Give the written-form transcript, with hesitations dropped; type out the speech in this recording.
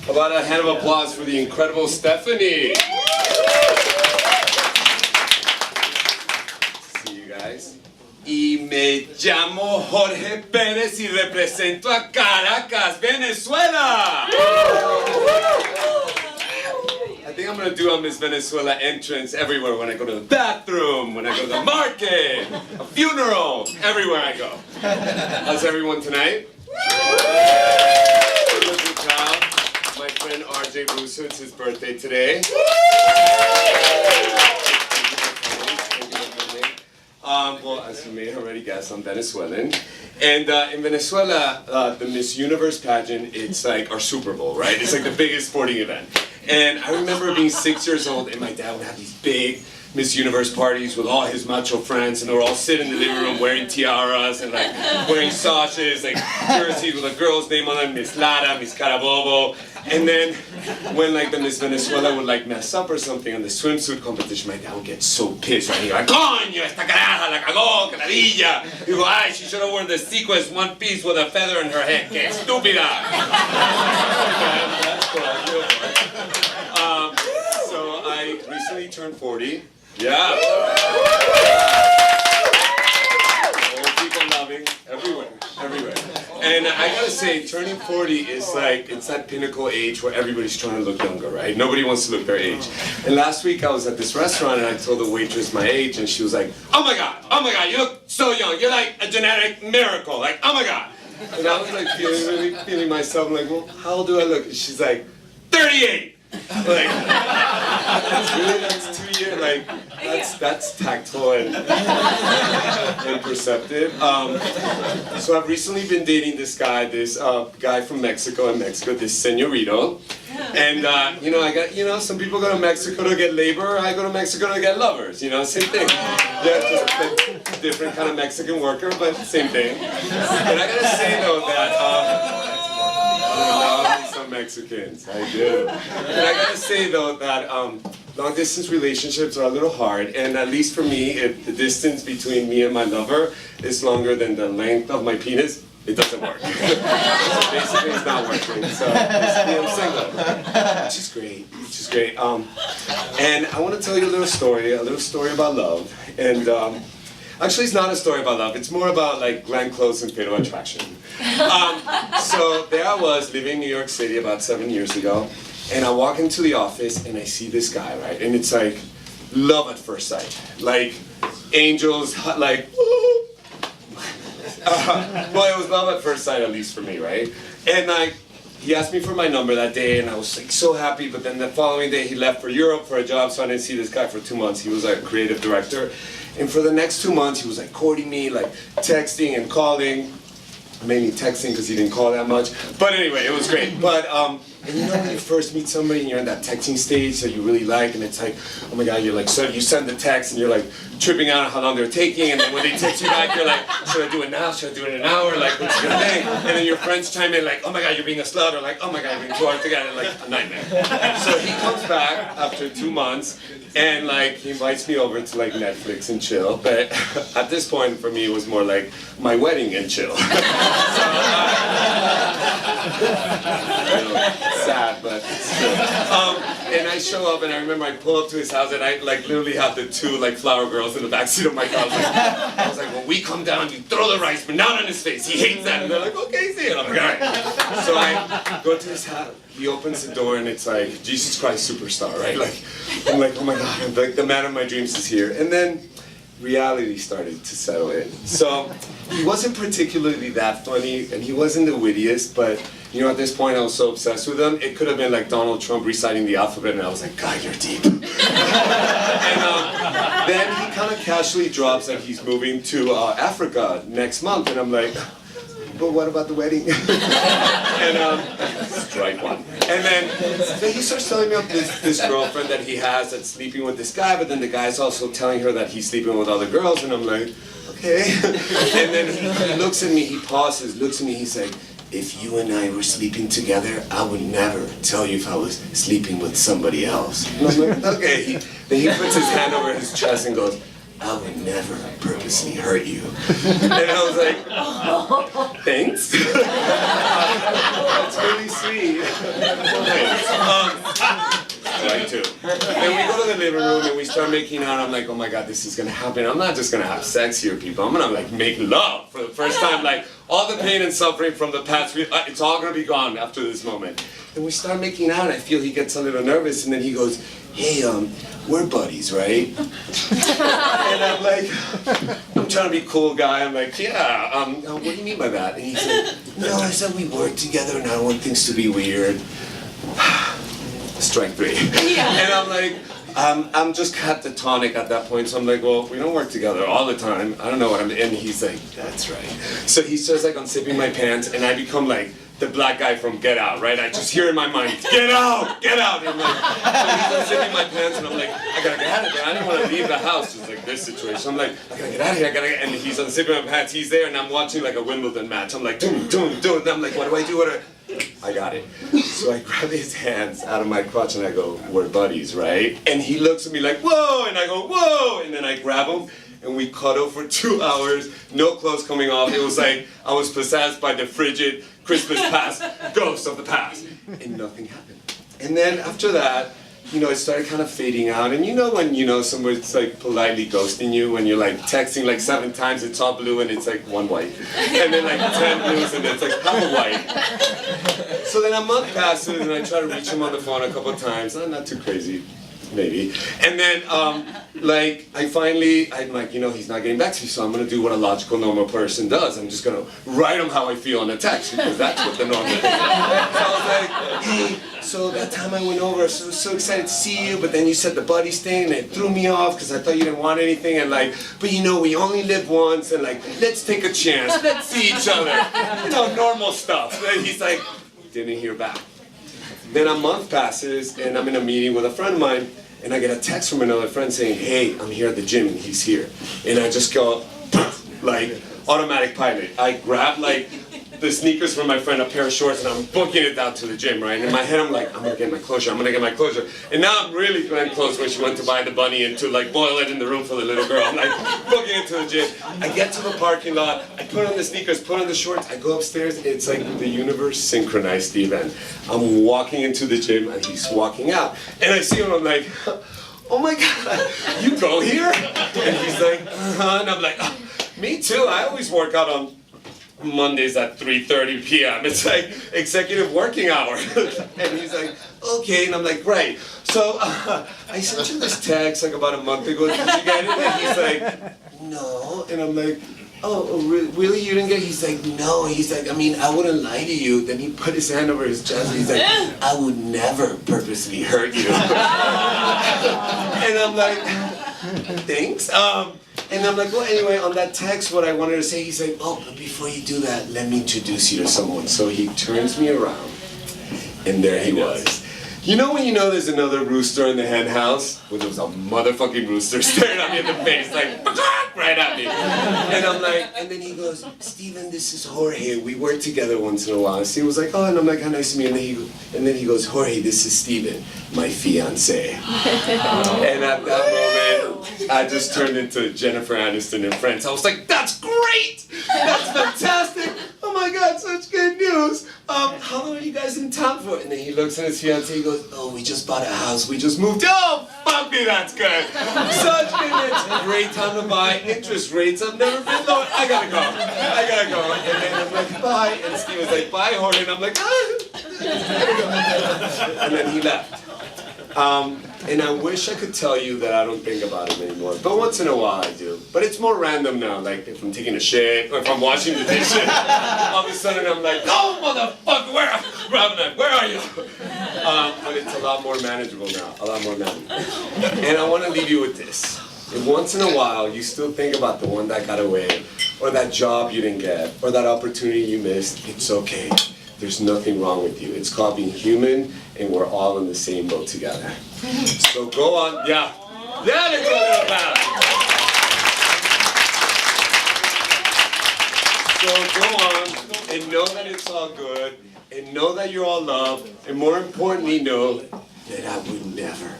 How about a hand of applause for the incredible Stephanie? See you guys. Y me llamo Jorge Perez y represento a Caracas, Venezuela. I think I'm gonna do a Miss Venezuela entrance everywhere when I go to the bathroom, when I go to the market, a funeral, everywhere I go. How's everyone tonight? My friend RJ Russo, it's his birthday today. Well, as you may already guess, I'm Venezuelan. And in Venezuela, the Miss Universe pageant, it's like our Super Bowl, right? It's like the biggest sporting event. And I remember being 6 years old, and my dad would have these big Miss Universe parties with all his macho friends, and they were all sitting in the living room wearing tiaras and like wearing sashes, like jerseys with a girl's name on them, Miss Lara, Miss Carabobo. And then when like the Miss Venezuela would like mess up or something in the swimsuit competition, my dad would get so pissed, right? He'd be like, "Coño, esta caraja la cagó, que ladilla." He'd go, "Ay, she should have worn the sequence one piece with a feather in her head, que estúpida." That's cool. So I recently turned 40. Yeah. Old people loving everywhere, everywhere. And I gotta say, turning 40 is like, it's that pinnacle age where everybody's trying to look younger, right? Nobody wants to look their age. And last week I was at this restaurant and I told the waitress my age and she was like, oh my God, you look so young. You're like a genetic miracle. Like, oh my God. And I was like feeling myself, I'm like, well, how old do I look? And she's like, 38. Like, that's 2 years, like, that's tactful and perceptive. So I've recently been dating this guy from Mexico, this señorito. And, some people go to Mexico to get labor, I go to Mexico to get lovers, same thing. Yeah, just a different kind of Mexican worker, but same thing. But I gotta say, though, that, I love some Mexicans, I do. And I gotta say though that long distance relationships are a little hard, and at least for me, if the distance between me and my lover is longer than the length of my penis, it doesn't work. So basically it's not working, so basically I'm single, which is great. And I want to tell you a little story about love, and actually it's not a story about love, it's more about like Glenn Close and Fatal Attraction. So there I was living in New York City about 7 years ago, and I walk into the office and I see this guy, right? And it's like love at first sight, like angels, like well, it was love at first sight, at least for me, right? And like he asked me for my number that day, and I was like so happy. But then the following day, he left for Europe for a job, so I didn't see this guy for 2 months. He was like a creative director, and for the next 2 months, he was like courting me, like texting and calling. Mainly texting because he didn't call that much. But anyway, it was great. But and when you first meet somebody and you're in that texting stage that you really like, and it's like, oh my God, you're like, so you send the text and you're like tripping out on how long they're taking, and then when they text you back, you're like, should I do it now? Should I do it in an hour? Like, what's your thing? And then your friends chime in like, oh my God, you're being a slut, or like, oh my God, you're being too hard together, like a nightmare. So he comes back after 2 months, and like he invites me over to like Netflix and chill. But at this point, for me, it was more like my wedding and chill. Sad, but it's true. And I show up, and I remember I pull up to his house, and I like literally have the two like flower girls in the backseat of my car. I was like, when we come down, you throw the rice banana on his face. He hates that, and they're like, okay, see it. I'm like, all right. So I go to his house. He opens the door, and it's like Jesus Christ Superstar, right? Like I'm like, oh my God, like the man of my dreams is here. And then reality started to settle in. So he wasn't particularly that funny, and he wasn't the wittiest, but at this point I was so obsessed with him, it could have been like Donald Trump reciting the alphabet, and I was like, God, you're deep. And then he kind of casually drops that he's moving to Africa next month, and I'm like, but what about the wedding? And strike one. And then he starts telling me about this girlfriend that he has that's sleeping with this guy, but then the guy's also telling her that he's sleeping with other girls, and I'm like, okay. And then he looks at me, he pauses, looks at me, he's like, if you and I were sleeping together, I would never tell you if I was sleeping with somebody else. And I'm like, okay. Then he puts his hand over his chest and goes, I would never purposely hurt you. And I was like, thanks. That's really sweet. Right too. And we go to the living room and we start making out. I'm like, oh my God, this is gonna happen. I'm not just gonna have sex here, people. I'm gonna like make love for the first time. Like all the pain and suffering from the past, it's all gonna be gone after this moment. And we start making out. I feel he gets a little nervous, and then he goes, hey, we're buddies, right? And I'm like, I'm trying to be a cool guy. I'm like, yeah, what do you mean by that? And he said, no, I said we work together and I don't want things to be weird. Strike three. Yeah. And I'm like, I'm just catatonic at that point, so I'm like, well, we don't work together all the time. I don't know what I'm, and he's like, that's right. So he starts like unzipping my pants, and I become like the black guy from Get Out, right? I just hear in my mind, get out, get out. And I'm like, so he's unzipping my pants, and I'm like, I gotta get out of there. I didn't want to leave the house, just like this situation. I'm like, I gotta get out of here, and he's unzipping my pants, he's there, and I'm watching like a Wimbledon match. I'm like, doom, doom, doom, and I'm like, what do I do? I got it. So I grab his hands out of my crotch and I go, we're buddies, right? And he looks at me like, whoa, and I go, whoa, and then I grab him and we cuddle for 2 hours, no clothes coming off. It was like I was possessed by the frigid Christmas past, ghost of the past, and nothing happened. And then after that, you know, it started kind of fading out, and you know when you know someone's like politely ghosting you, when you're like texting like 7 times, it's all blue and it's like 1 white, and then like 10 blues and it's like half a white. So then a month passes and I try to reach him on the phone a couple of times, not too crazy, maybe, and then like I'm like, you know, he's not getting back to me, so I'm gonna do what a logical normal person does. I'm just gonna write him how I feel on a text, because that's what the normal thing is. So I was like, hey, so that time I went over, so I was so excited to see you, but then you said the buddies thing, and it threw me off because I thought you didn't want anything, and like, but you know, we only live once, and like, let's take a chance, let's see each other, you know, normal stuff. And he's like, didn't hear back. Then a month passes, and I'm in a meeting with a friend of mine, and I get a text from another friend saying, hey, I'm here at the gym, and he's here. And I just go, like, automatic pilot. I grab, like, the sneakers from my friend, a pair of shorts, and I'm booking it down to the gym, right? And in my head, I'm like, I'm gonna get my closure, I'm gonna get my closure. And now I'm really Glenn Close when she went to buy the bunny and to like boil it in the room for the little girl. I'm like booking it to the gym. I get to the parking lot, I put on the sneakers, put on the shorts, I go upstairs, it's like the universe synchronized the event. I'm walking into the gym and he's walking out. And I see him, I'm like, oh my God, you go here? And he's like, and I'm like, oh, me too, I always work out on Mondays at 3:30 p.m. It's like executive working hour. And he's like, okay, and I'm like, right. So I sent you this text like about a month ago, did you get it? And he's like, no. And I'm like, oh, really, you didn't get it? He's like, no. He's like, I mean, I wouldn't lie to you. Then he put his hand over his chest and he's like, I would never purposely hurt you. And I'm like, thanks. And I'm like, well, anyway, on that text, what I wanted to say, he's like, oh, but before you do that, let me introduce you to someone. So he turns me around, and there he was. You know when you know there's another rooster in the hen house? Well, there was a motherfucking rooster staring at me in the face, like, right at me. And I'm like, and then he goes, Steven, this is Jorge. We work together once in a while. So he was like, oh, and I'm like, how nice to meet you. And then he goes, Jorge, this is Steven, my fiance. And at that moment, I just turned into Jennifer Aniston in Friends. I was like, that's great! That's fantastic! Oh my God, such good news! How long are you guys in town for? And then he looks at his fiance, he goes, oh, we just bought a house, we just moved. Oh, fuck me, that's good! Such good news! Great time to buy. Interest rates have never been lower. I gotta go. And then I'm like, bye. And Steve was like, bye, Jorge. And I'm like, ah. And then he left. And I wish I could tell you that I don't think about him anymore, but once in a while I do. But it's more random now, like if I'm taking a shit, or if I'm washing the dishes, all of a sudden I'm like, oh motherfucker, where are you? But it's a lot more manageable now, a lot more manageable. And I want to leave you with this. If once in a while you still think about the one that got away, or that job you didn't get, or that opportunity you missed, it's okay. There's nothing wrong with you. It's called being human, and we're all in the same boat together. So go on, yeah, let's go a little back. So go on, and know that it's all good, and know that you're all loved, and more importantly, know that I would never.